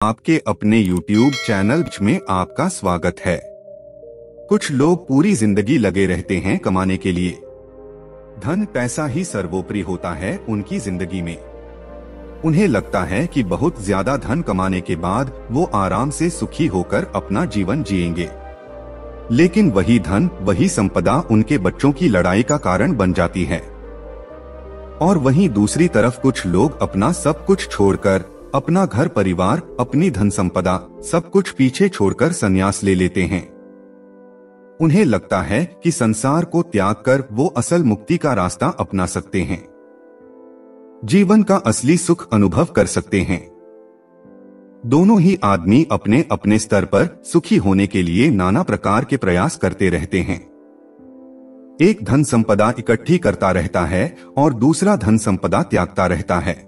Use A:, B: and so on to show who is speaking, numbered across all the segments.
A: आपके अपने YouTube channel में आपका स्वागत है। कुछ लोग पूरी जिंदगी लगे रहते हैं कमाने के लिए। धन पैसा ही सर्वोपरि होता है उनकी जिंदगी में। उन्हें लगता है कि बहुत ज्यादा धन कमाने के बाद वो आराम से सुखी होकर अपना जीवन जिएंगे। लेकिन वही धन, वही संपदा उनके बच्चों की लड़ाई का कारण बन जाती है। और वहीं दूसरी तरफ कुछ लोग अपना सब कुछ छोड़कर, अपना घर परिवार, अपनी धन संपदा, सब कुछ पीछे छोड़कर संन्यास ले लेते हैं। उन्हें लगता है कि संसार को त्याग कर वो असल मुक्ति का रास्ता अपना सकते हैं, जीवन का असली सुख अनुभव कर सकते हैं। दोनों ही आदमी अपने अपने स्तर पर सुखी होने के लिए नाना प्रकार के प्रयास करते रहते हैं। एक धन संपदा इकट्ठी करता रहता है और दूसरा धन संपदा त्यागता रहता है।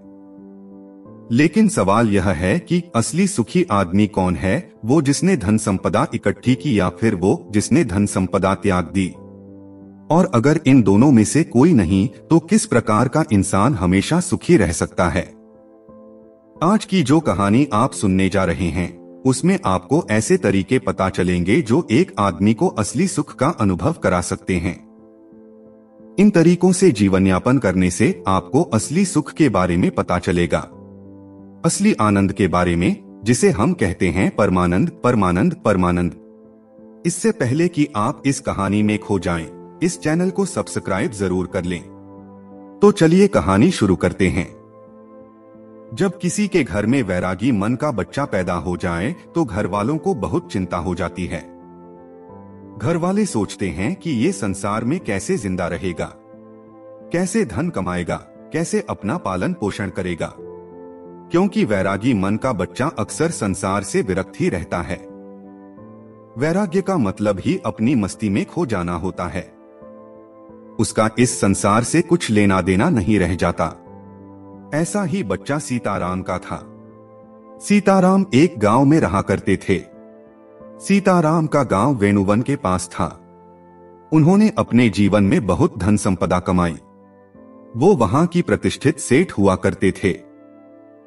A: लेकिन सवाल यह है कि असली सुखी आदमी कौन है, वो जिसने धन संपदा इकट्ठी की या फिर वो जिसने धन संपदा त्याग दी? और अगर इन दोनों में से कोई नहीं, तो किस प्रकार का इंसान हमेशा सुखी रह सकता है? आज की जो कहानी आप सुनने जा रहे हैं, उसमें आपको ऐसे तरीके पता चलेंगे जो एक आदमी को असली सुख का अनुभव करा सकते हैं। इन तरीकों से जीवन यापन करने से आपको असली सुख के बारे में पता चलेगा, असली आनंद के बारे में, जिसे हम कहते हैं परमानंद, परमानंद, परमानंद। इससे पहले कि आप इस कहानी में खो जाएं, इस चैनल को सब्सक्राइब जरूर कर लें। तो चलिए कहानी शुरू करते हैं। जब किसी के घर में वैरागी मन का बच्चा पैदा हो जाए तो घर वालों को बहुत चिंता हो जाती है। घर वाले सोचते हैं कि ये संसार में कैसे जिंदा रहेगा, कैसे धन कमाएगा, कैसे अपना पालन पोषण करेगा, क्योंकि वैरागी मन का बच्चा अक्सर संसार से विरक्त ही रहता है। वैराग्य का मतलब ही अपनी मस्ती में खो जाना होता है। उसका इस संसार से कुछ लेना देना नहीं रह जाता। ऐसा ही बच्चा सीताराम का था। सीताराम एक गांव में रहा करते थे। सीताराम का गांव वेणुवन के पास था। उन्होंने अपने जीवन में बहुत धन संपदा कमाई। वो वहां की प्रतिष्ठित सेठ हुआ करते थे।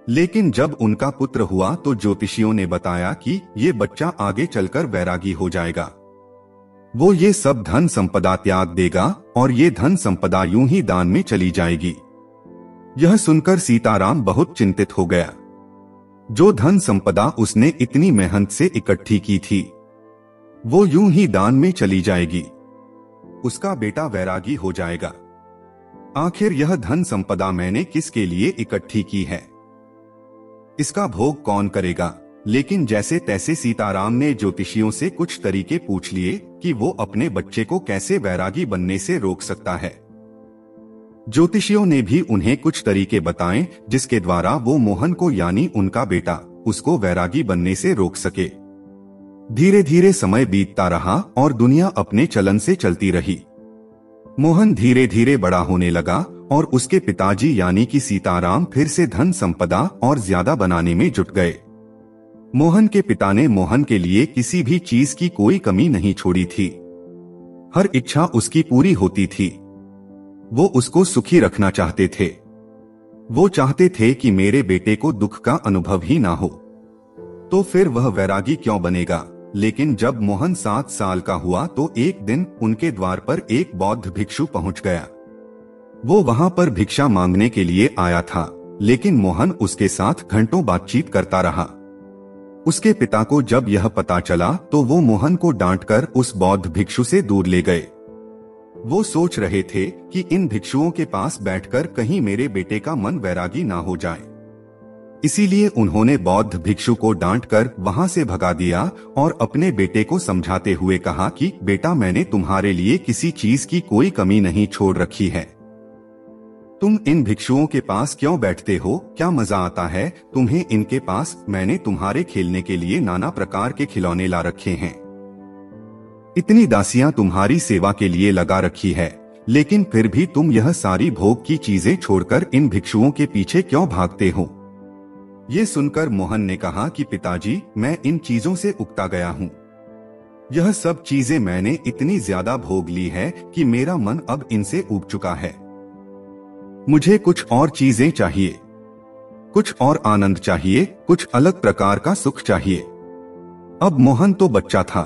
A: लेकिन जब उनका पुत्र हुआ तो ज्योतिषियों ने बताया कि ये बच्चा आगे चलकर वैरागी हो जाएगा। वो ये सब धन संपदा त्याग देगा और ये धन संपदा यूं ही दान में चली जाएगी। यह सुनकर सीताराम बहुत चिंतित हो गया। जो धन संपदा उसने इतनी मेहनत से इकट्ठी की थी, वो यूं ही दान में चली जाएगी। उसका बेटा वैरागी हो जाएगा। आखिर यह धन संपदा मैंने किसके लिए इकट्ठी की है? इसका भोग कौन करेगा? लेकिन जैसे तैसे सीताराम ने ज्योतिषियों से कुछ तरीके पूछ लिए कि वो अपने बच्चे को कैसे वैरागी बनने से रोक सकता है। ज्योतिषियों ने भी उन्हें कुछ तरीके बताए जिसके द्वारा वो मोहन को, यानी उनका बेटा, उसको वैरागी बनने से रोक सके। धीरे धीरे समय बीतता रहा और दुनिया अपने चलन से चलती रही। मोहन धीरे धीरे बड़ा होने लगा और उसके पिताजी यानी कि सीताराम फिर से धन संपदा और ज्यादा बनाने में जुट गए। मोहन के पिता ने मोहन के लिए किसी भी चीज की कोई कमी नहीं छोड़ी थी। हर इच्छा उसकी पूरी होती थी। वो उसको सुखी रखना चाहते थे। वो चाहते थे कि मेरे बेटे को दुख का अनुभव ही ना हो, तो फिर वह वैरागी क्यों बनेगा? लेकिन जब मोहन 7 साल का हुआ तो एक दिन उनके द्वार पर एक बौद्ध भिक्षु पहुंच गया। वो वहां पर भिक्षा मांगने के लिए आया था, लेकिन मोहन उसके साथ घंटों बातचीत करता रहा। उसके पिता को जब यह पता चला तो वो मोहन को डांटकर उस बौद्ध भिक्षु से दूर ले गए। वो सोच रहे थे कि इन भिक्षुओं के पास बैठकर कहीं मेरे बेटे का मन वैरागी ना हो जाए। इसीलिए उन्होंने बौद्ध भिक्षु को डांटकर वहां से भगा दिया और अपने बेटे को समझाते हुए कहा कि बेटा, मैंने तुम्हारे लिए किसी चीज की कोई कमी नहीं छोड़ रखी है। तुम इन भिक्षुओं के पास क्यों बैठते हो? क्या मजा आता है तुम्हें इनके पास? मैंने तुम्हारे खेलने के लिए नाना प्रकार के खिलौने ला रखे हैं। इतनी दासियां तुम्हारी सेवा के लिए लगा रखी है, लेकिन फिर भी तुम यह सारी भोग की चीजें छोड़कर इन भिक्षुओं के पीछे क्यों भागते हो? ये सुनकर मोहन ने कहा कि पिताजी, मैं इन चीजों से उकता गया हूँ। यह सब चीजें मैंने इतनी ज्यादा भोग ली है कि मेरा मन अब इनसे ऊब चुका है। मुझे कुछ और चीजें चाहिए। कुछ और आनंद चाहिए, कुछ अलग प्रकार का सुख चाहिए। अब मोहन तो बच्चा था।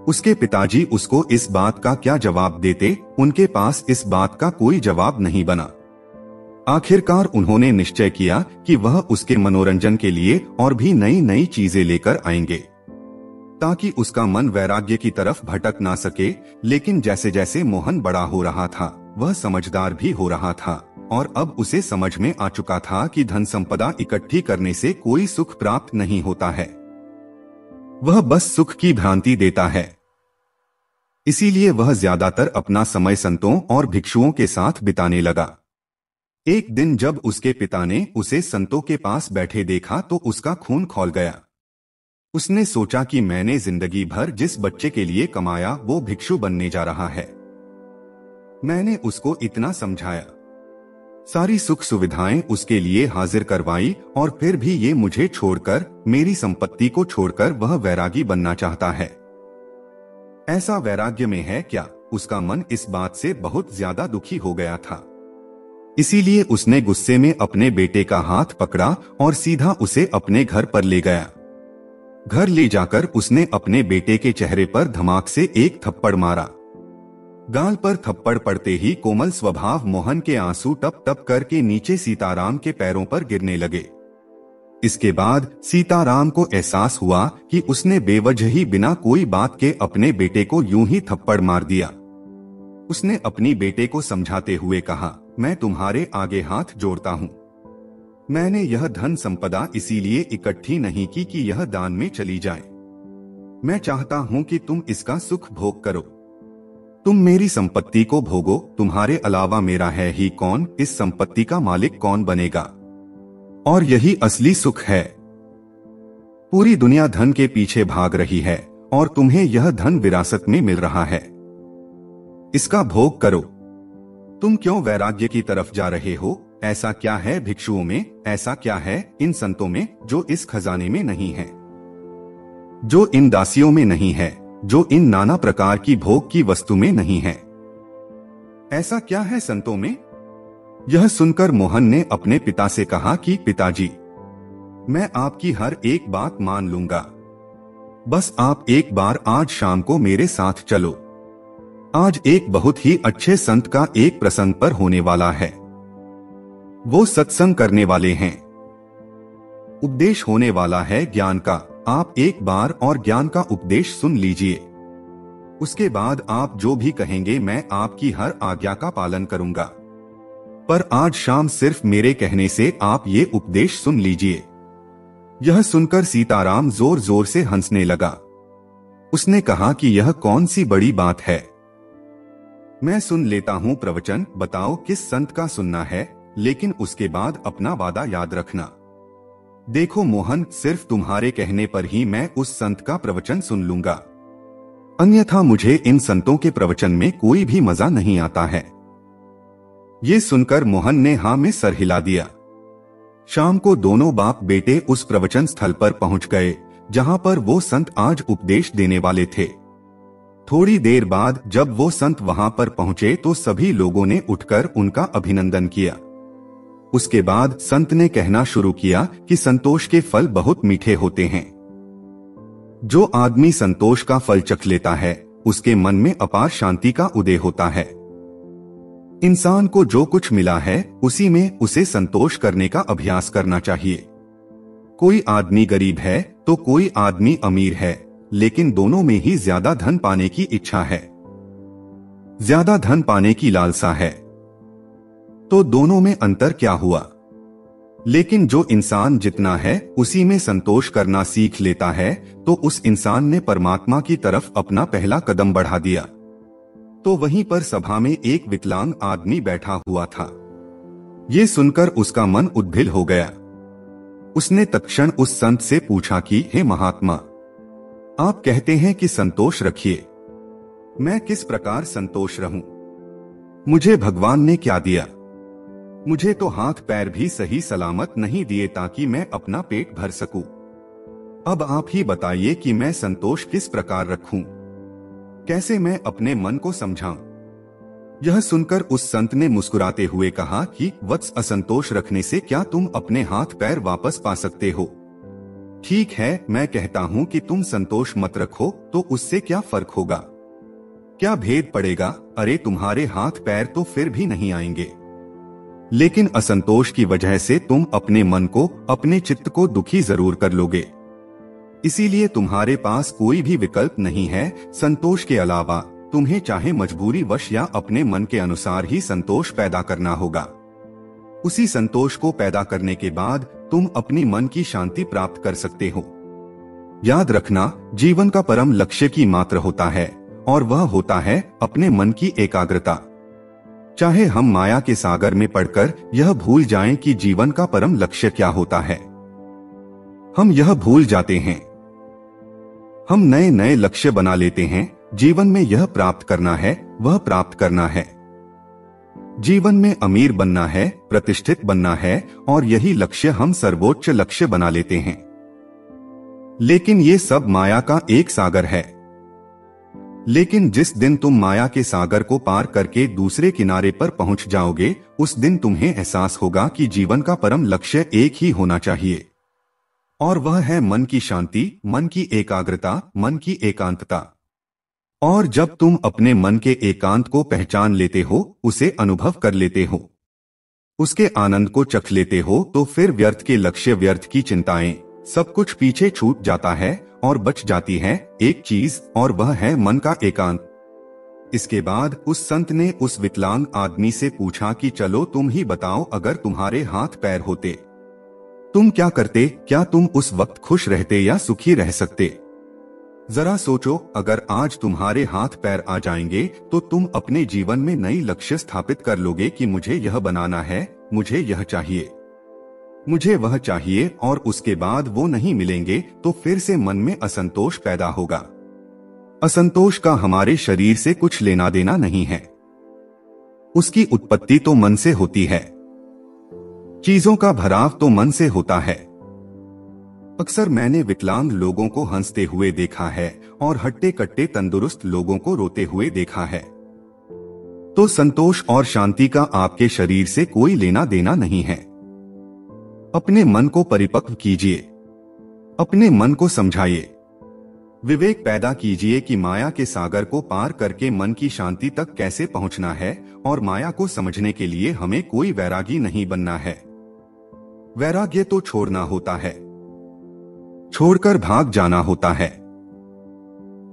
A: उसके पिताजी उसको इस बात का क्या जवाब देते, उनके पास इस बात का कोई जवाब नहीं बना। आखिरकार उन्होंने निश्चय किया कि वह उसके मनोरंजन के लिए और भी नई नई चीजें लेकर आएंगे, ताकि उसका मन वैराग्य की तरफ भटक ना सके। लेकिन जैसे जैसे मोहन बड़ा हो रहा था, वह समझदार भी हो रहा था और अब उसे समझ में आ चुका था कि धन संपदा इकट्ठी करने से कोई सुख प्राप्त नहीं होता है, वह बस सुख की भ्रांति देता है। इसीलिए वह ज्यादातर अपना समय संतों और भिक्षुओं के साथ बिताने लगा। एक दिन जब उसके पिता ने उसे संतों के पास बैठे देखा तो उसका खून खौल गया। उसने सोचा कि मैंने जिंदगी भर जिस बच्चे के लिए कमाया वो भिक्षु बनने जा रहा है। मैंने उसको इतना समझाया, सारी सुख सुविधाएं उसके लिए हाजिर करवाई, और फिर भी ये मुझे छोड़कर, मेरी संपत्ति को छोड़कर वह वैरागी बनना चाहता है। ऐसा वैराग्य में है क्या? उसका मन इस बात से बहुत ज्यादा दुखी हो गया था। इसीलिए उसने गुस्से में अपने बेटे का हाथ पकड़ा और सीधा उसे अपने घर पर ले गया। घर ले जाकर उसने अपने बेटे के चेहरे पर धमाक से एक थप्पड़ मारा। गाल पर थप्पड़ पड़ते ही कोमल स्वभाव मोहन के आंसू टप टप करके नीचे सीताराम के पैरों पर गिरने लगे। इसके बाद सीताराम को एहसास हुआ कि उसने बेवजह ही बिना कोई बात के अपने बेटे को यूं ही थप्पड़ मार दिया। उसने अपनी बेटे को समझाते हुए कहा, मैं तुम्हारे आगे हाथ जोड़ता हूँ। मैंने यह धन संपदा इसीलिए इकट्ठी नहीं की कि यह दान में चली जाए। मैं चाहता हूँ कि तुम इसका सुख भोग करो। तुम मेरी संपत्ति को भोगो, तुम्हारे अलावा मेरा है ही कौन, इस संपत्ति का मालिक कौन बनेगा? और यही असली सुख है। पूरी दुनिया धन के पीछे भाग रही है और तुम्हें यह धन विरासत में मिल रहा है, इसका भोग करो। तुम क्यों वैराग्य की तरफ जा रहे हो? ऐसा क्या है भिक्षुओं में, ऐसा क्या है इन संतों में जो इस खजाने में नहीं है, जो इन दासियों में नहीं है, जो इन नाना प्रकार की भोग की वस्तु में नहीं है? ऐसा क्या है संतों में? यह सुनकर मोहन ने अपने पिता से कहा कि पिताजी, मैं आपकी हर एक बात मान लूंगा, बस आप एक बार आज शाम को मेरे साथ चलो। आज एक बहुत ही अच्छे संत का एक प्रसंग पर होने वाला है। वो सत्संग करने वाले हैं, उपदेश होने वाला है ज्ञान का। आप एक बार और ज्ञान का उपदेश सुन लीजिए, उसके बाद आप जो भी कहेंगे मैं आपकी हर आज्ञा का पालन करूंगा। पर आज शाम सिर्फ मेरे कहने से आप ये उपदेश सुन लीजिए। यह सुनकर सीताराम जोर जोर से हंसने लगा। उसने कहा कि यह कौन सी बड़ी बात है, मैं सुन लेता हूँ प्रवचन, बताओ किस संत का सुनना है, लेकिन उसके बाद अपना वादा याद रखना। देखो मोहन, सिर्फ तुम्हारे कहने पर ही मैं उस संत का प्रवचन सुन लूंगा, अन्यथा मुझे इन संतों के प्रवचन में कोई भी मजा नहीं आता है। ये सुनकर मोहन ने हाँ में सर हिला दिया। शाम को दोनों बाप बेटे उस प्रवचन स्थल पर पहुंच गए जहां पर वो संत आज उपदेश देने वाले थे। थोड़ी देर बाद जब वो संत वहां पर पहुंचे तो सभी लोगों ने उठकर उनका अभिनंदन किया। उसके बाद संत ने कहना शुरू किया कि संतोष के फल बहुत मीठे होते हैं। जो आदमी संतोष का फल चख लेता है उसके मन में अपार शांति का उदय होता है। इंसान को जो कुछ मिला है उसी में उसे संतोष करने का अभ्यास करना चाहिए। कोई आदमी गरीब है तो कोई आदमी अमीर है, लेकिन दोनों में ही ज्यादा धन पाने की इच्छा है, ज्यादा धन पाने की लालसा है, तो दोनों में अंतर क्या हुआ? लेकिन जो इंसान जितना है उसी में संतोष करना सीख लेता है तो उस इंसान ने परमात्मा की तरफ अपना पहला कदम बढ़ा दिया। तो वहीं पर सभा में एक विकलांग आदमी बैठा हुआ था। ये सुनकर उसका मन उद्भिल हो गया। उसने तत्क्षण उस संत से पूछा कि हे महात्मा, आप कहते हैं कि संतोष रखिए, मैं किस प्रकार संतोष रहूं? मुझे भगवान ने क्या दिया? मुझे तो हाथ पैर भी सही सलामत नहीं दिए ताकि मैं अपना पेट भर सकूं। अब आप ही बताइए कि मैं संतोष किस प्रकार रखूं? कैसे मैं अपने मन को समझाऊं? यह सुनकर उस संत ने मुस्कुराते हुए कहा कि वत्स, असंतोष रखने से क्या तुम अपने हाथ पैर वापस पा सकते हो? ठीक है, मैं कहता हूँ कि तुम संतोष मत रखो तो उससे क्या फर्क होगा? क्या भेद पड़ेगा? अरे तुम्हारे हाथ पैर तो फिर भी नहीं आएंगे, लेकिन असंतोष की वजह से तुम अपने मन को, अपने चित्त को दुखी जरूर कर लोगे। इसीलिए तुम्हारे पास कोई भी विकल्प नहीं है संतोष के अलावा। तुम्हें चाहे मजबूरी वश या अपने मन के अनुसार ही संतोष पैदा करना होगा। उसी संतोष को पैदा करने के बाद तुम अपनी मन की शांति प्राप्त कर सकते हो। याद रखना, जीवन का परम लक्ष्य की मात्र होता है, और वह होता है अपने मन की एकाग्रता। चाहे हम माया के सागर में पड़कर यह भूल जाएं कि जीवन का परम लक्ष्य क्या होता है, हम यह भूल जाते हैं। हम नए नए लक्ष्य बना लेते हैं। जीवन में यह प्राप्त करना है, वह प्राप्त करना है। जीवन में अमीर बनना है, प्रतिष्ठित बनना है, और यही लक्ष्य हम सर्वोच्च लक्ष्य बना लेते हैं। लेकिन ये सब माया का एक सागर है। लेकिन जिस दिन तुम माया के सागर को पार करके दूसरे किनारे पर पहुंच जाओगे, उस दिन तुम्हें एहसास होगा कि जीवन का परम लक्ष्य एक ही होना चाहिए, और वह है मन की शांति, मन की एकाग्रता, मन की एकांतता। और जब तुम अपने मन के एकांत को पहचान लेते हो, उसे अनुभव कर लेते हो, उसके आनंद को चख लेते हो, तो फिर व्यर्थ के लक्ष्य, व्यर्थ की चिंताएं, सब कुछ पीछे छूट जाता है और बच जाती है एक चीज, और वह है मन का एकांत। इसके बाद उस संत ने उस विकलांग आदमी से पूछा कि चलो तुम ही बताओ, अगर तुम्हारे हाथ पैर होते तुम क्या करते? क्या तुम उस वक्त खुश रहते या सुखी रह सकते? जरा सोचो, अगर आज तुम्हारे हाथ पैर आ जाएंगे तो तुम अपने जीवन में नई लक्ष्य स्थापित कर लोगे कि मुझे यह बनाना है, मुझे यह चाहिए, मुझे वह चाहिए, और उसके बाद वो नहीं मिलेंगे तो फिर से मन में असंतोष पैदा होगा। असंतोष का हमारे शरीर से कुछ लेना देना नहीं है, उसकी उत्पत्ति तो मन से होती है। चीजों का भराव तो मन से होता है। अक्सर मैंने विकलांग लोगों को हंसते हुए देखा है और हट्टे कट्टे तंदुरुस्त लोगों को रोते हुए देखा है। तो संतोष और शांति का आपके शरीर से कोई लेना देना नहीं है। अपने मन को परिपक्व कीजिए, अपने मन को समझाइए, विवेक पैदा कीजिए कि माया के सागर को पार करके मन की शांति तक कैसे पहुंचना है, और माया को समझने के लिए हमें कोई वैरागी नहीं बनना है। वैराग्य तो छोड़ना होता है, छोड़कर भाग जाना होता है।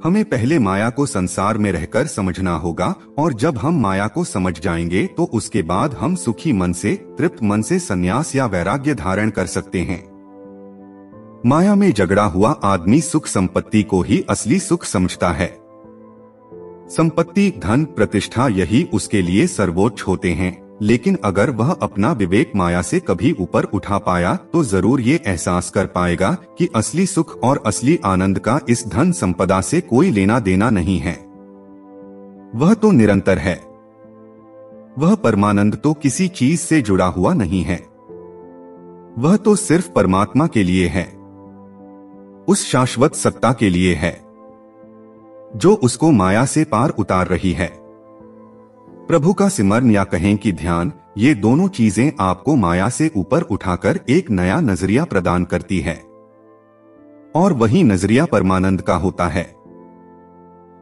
A: हमें पहले माया को संसार में रहकर समझना होगा, और जब हम माया को समझ जाएंगे तो उसके बाद हम सुखी मन से, तृप्त मन से संन्यास या वैराग्य धारण कर सकते हैं। माया में झगड़ा हुआ आदमी सुख संपत्ति को ही असली सुख समझता है। संपत्ति, धन, प्रतिष्ठा यही उसके लिए सर्वोच्च होते हैं। लेकिन अगर वह अपना विवेक माया से कभी ऊपर उठा पाया तो जरूर ये एहसास कर पाएगा कि असली सुख और असली आनंद का इस धन संपदा से कोई लेना देना नहीं है। वह तो निरंतर है। वह परमानंद तो किसी चीज से जुड़ा हुआ नहीं है। वह तो सिर्फ परमात्मा के लिए है, उस शाश्वत सत्ता के लिए है जो उसको माया से पार उतार रही है। प्रभु का सिमरन या कहें कि ध्यान, ये दोनों चीजें आपको माया से ऊपर उठाकर एक नया नजरिया प्रदान करती है, और वही नजरिया परमानंद का होता है।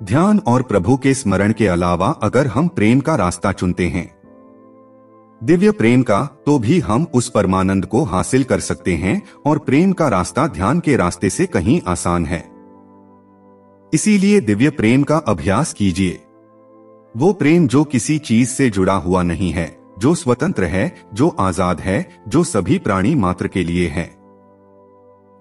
A: ध्यान और प्रभु के स्मरण के अलावा अगर हम प्रेम का रास्ता चुनते हैं, दिव्य प्रेम का, तो भी हम उस परमानंद को हासिल कर सकते हैं, और प्रेम का रास्ता ध्यान के रास्ते से कहीं आसान है। इसीलिए दिव्य प्रेम का अभ्यास कीजिए। वो प्रेम जो किसी चीज से जुड़ा हुआ नहीं है, जो स्वतंत्र है, जो आजाद है, जो सभी प्राणी मात्र के लिए है।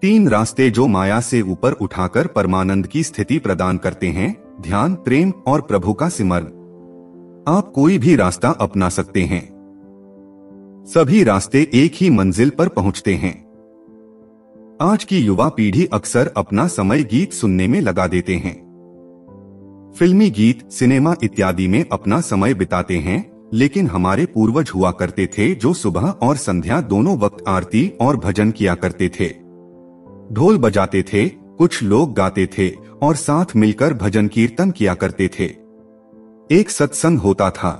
A: 3 रास्ते जो माया से ऊपर उठाकर परमानंद की स्थिति प्रदान करते हैं, ध्यान, प्रेम और प्रभु का सिमरन। आप कोई भी रास्ता अपना सकते हैं। सभी रास्ते एक ही मंजिल पर पहुंचते हैं। आज की युवा पीढ़ी अक्सर अपना समय गीत सुनने में लगा देते हैं। फिल्मी गीत, सिनेमा इत्यादि में अपना समय बिताते हैं। लेकिन हमारे पूर्वज हुआ करते थे जो सुबह और संध्या दोनों वक्त आरती और भजन किया करते थे। ढोल बजाते थे, कुछ लोग गाते थे और साथ मिलकर भजन कीर्तन किया करते थे। एक सत्संग होता था,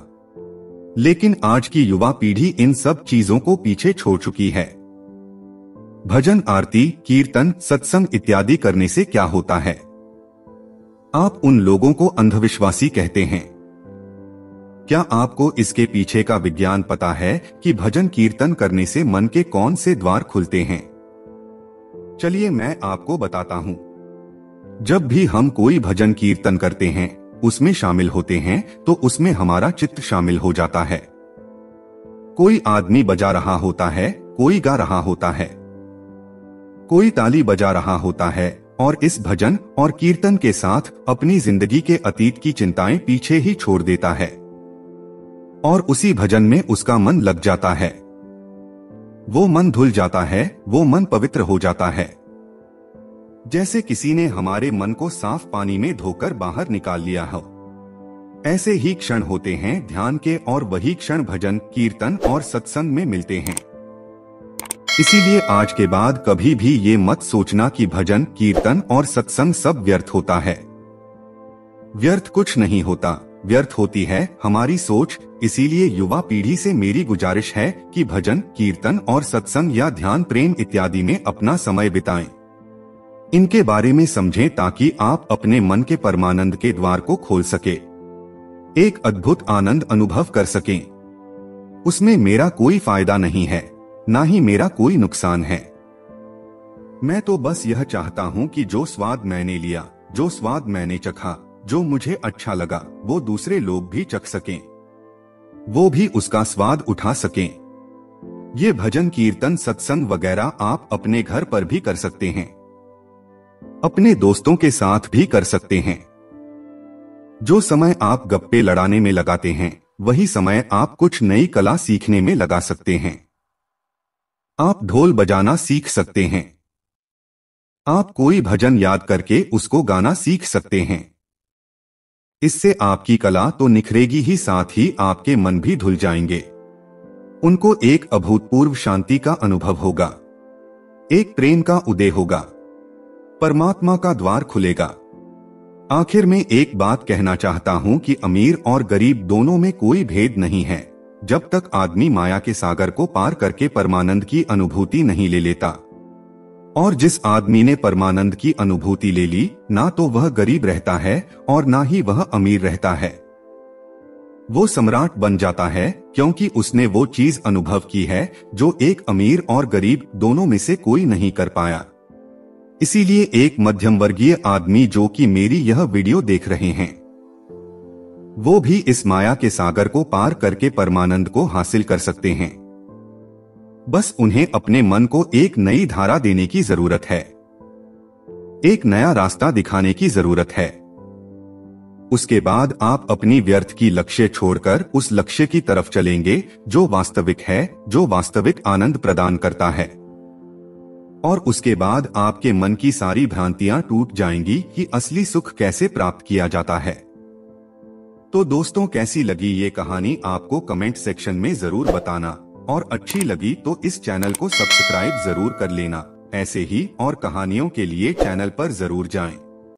A: लेकिन आज की युवा पीढ़ी इन सब चीजों को पीछे छोड़ चुकी है। भजन, आरती, कीर्तन, सत्संग इत्यादि करने से क्या होता है? आप उन लोगों को अंधविश्वासी कहते हैं। क्या आपको इसके पीछे का विज्ञान पता है कि भजन कीर्तन करने से मन के कौन से द्वार खुलते हैं? चलिए मैं आपको बताता हूँ। जब भी हम कोई भजन कीर्तन करते हैं, उसमें शामिल होते हैं, तो उसमें हमारा चित्त शामिल हो जाता है। कोई आदमी बजा रहा होता है, कोई गा रहा होता है, कोई ताली बजा रहा होता है और इस भजन और कीर्तन के साथ अपनी जिंदगी के अतीत की चिंताएं पीछे ही छोड़ देता है और उसी भजन में उसका मन लग जाता है। वो मन धुल जाता है, वो मन पवित्र हो जाता है, जैसे किसी ने हमारे मन को साफ पानी में धोकर बाहर निकाल लिया हो। ऐसे ही क्षण होते हैं ध्यान के और वही क्षण भजन, कीर्तन और सत्संग में मिलते हैं। इसीलिए आज के बाद कभी भी ये मत सोचना कि भजन, कीर्तन और सत्संग सब व्यर्थ होता है। व्यर्थ कुछ नहीं होता, व्यर्थ होती है हमारी सोच। इसीलिए युवा पीढ़ी से मेरी गुजारिश है कि भजन, कीर्तन और सत्संग या ध्यान, प्रेम इत्यादि में अपना समय बिताएं। इनके बारे में समझें ताकि आप अपने मन के परमानंद के द्वार को खोल सके, एक अद्भुत आनंद अनुभव कर सकें। उसमें मेरा कोई फायदा नहीं है, ना ही मेरा कोई नुकसान है। मैं तो बस यह चाहता हूँ कि जो स्वाद मैंने लिया, जो स्वाद मैंने चखा, जो मुझे अच्छा लगा, वो दूसरे लोग भी चख सकें, वो भी उसका स्वाद उठा सकें। ये भजन, कीर्तन, सत्संग वगैरह आप अपने घर पर भी कर सकते हैं, अपने दोस्तों के साथ भी कर सकते हैं। जो समय आप गप्पे लड़ाने में लगाते हैं, वही समय आप कुछ नई कला सीखने में लगा सकते हैं। आप ढोल बजाना सीख सकते हैं, आप कोई भजन याद करके उसको गाना सीख सकते हैं। इससे आपकी कला तो निखरेगी ही, साथ ही आपके मन भी धुल जाएंगे। उनको एक अभूतपूर्व शांति का अनुभव होगा, एक प्रेम का उदय होगा, परमात्मा का द्वार खुलेगा। आखिर में एक बात कहना चाहता हूं कि अमीर और गरीब दोनों में कोई भेद नहीं है, जब तक आदमी माया के सागर को पार करके परमानंद की अनुभूति नहीं ले लेता। और जिस आदमी ने परमानंद की अनुभूति ले ली, ना तो वह गरीब रहता है और ना ही वह अमीर रहता है। वो सम्राट बन जाता है, क्योंकि उसने वो चीज अनुभव की है जो एक अमीर और गरीब दोनों में से कोई नहीं कर पाया। इसीलिए एक मध्यम वर्गीय आदमी जो कि मेरी यह वीडियो देख रहे हैं, वो भी इस माया के सागर को पार करके परमानंद को हासिल कर सकते हैं। बस उन्हें अपने मन को एक नई धारा देने की जरूरत है, एक नया रास्ता दिखाने की जरूरत है। उसके बाद आप अपनी व्यर्थ की लक्ष्य छोड़कर उस लक्ष्य की तरफ चलेंगे जो वास्तविक है, जो वास्तविक आनंद प्रदान करता है। और उसके बाद आपके मन की सारी भ्रांतियां टूट जाएंगी कि असली सुख कैसे प्राप्त किया जाता है। तो दोस्तों, कैसी लगी ये कहानी आपको कमेंट सेक्शन में जरूर बताना, और अच्छी लगी तो इस चैनल को सब्सक्राइब जरूर कर लेना। ऐसे ही और कहानियों के लिए चैनल पर जरूर जाएं।